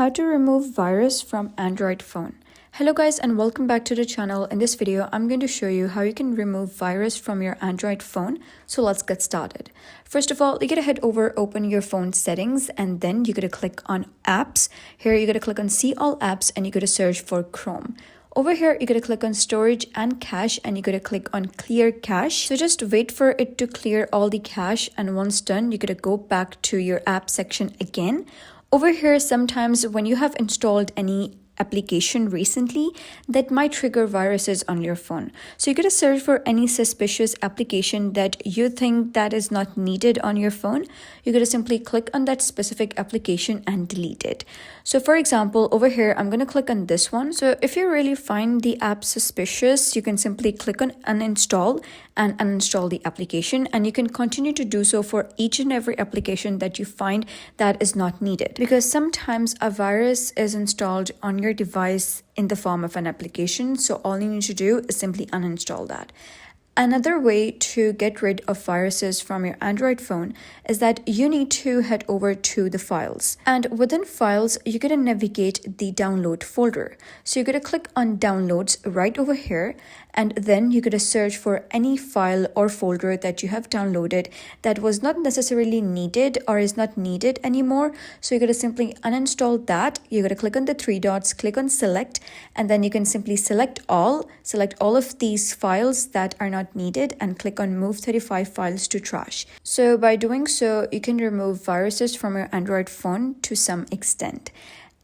How to remove virus from Android phone. Hello guys and welcome back to the channel. In this video, I'm going to show you how you can remove virus from your Android phone. So let's get started. First of all, you gotta head over, open your phone settings, and then you gotta click on apps. Here you gotta click on see all apps and you gotta search for Chrome. Over here, you gotta click on storage and cache and you gotta click on clear cache. So just wait for it to clear all the cache, and once done, you gotta go back to your app section again. Over here, sometimes when you have installed any application recently, that might trigger viruses on your phone. So you gotta search for any suspicious application that you think that is not needed on your phone. You gotta simply click on that specific application and delete it. So for example, over here, I'm gonna click on this one. So if you really find the app suspicious, you can simply click on uninstall and uninstall the application, and you can continue to do so for each and every application that you find that is not needed, because sometimes a virus is installed on your device in the form of an application. So all you need to do is simply uninstall that. Another way to get rid of viruses from your Android phone is that you need to head over to the files, and within files you're going to navigate the download folder. So you're going to click on downloads right over here, and then you're going to search for any file or folder that you have downloaded that was not necessarily needed or is not needed anymore. So you're going to simply uninstall that. You're going to click on the three dots, click on select, and then you can simply select all of these files that are not needed and click on move 35 files to trash. So by doing so, you can remove viruses from your Android phone to some extent.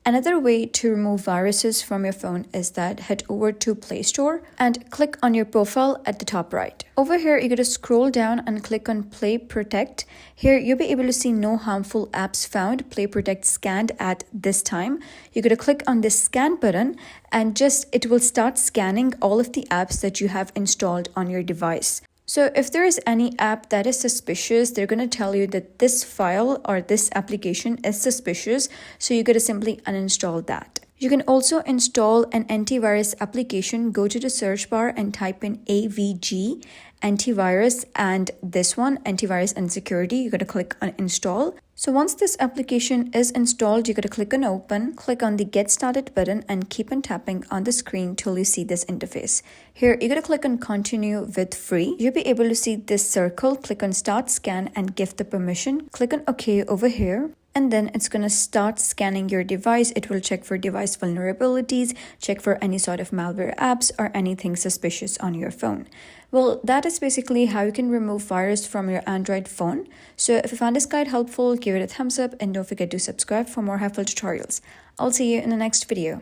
Another way to remove viruses from your phone is that head over to Play Store and click on your profile at the top right. Over here, you're going to scroll down and click on Play Protect. Here, you'll be able to see no harmful apps found, Play Protect scanned at this time. You're going to click on this scan button and it will start scanning all of the apps that you have installed on your device. So if there is any app that is suspicious, they're going to tell you that this file or this application is suspicious. So you're going to simply uninstall that. You can also install an antivirus application. Go to the search bar and type in AVG antivirus, and this one, antivirus and security. You're going to click on install. So once this application is installed, you're going to click on open, click on the get started button, and keep on tapping on the screen till you see this interface. Here, you're going to click on continue with free. You'll be able to see this circle. Click on start scan and give the permission. Click on OK over here. And then it's going to start scanning your device. It will check for device vulnerabilities, check for any sort of malware apps or anything suspicious on your phone. Well, that is basically how you can remove virus from your Android phone. So if you found this guide helpful, give it a thumbs up and don't forget to subscribe for more helpful tutorials. I'll see you in the next video.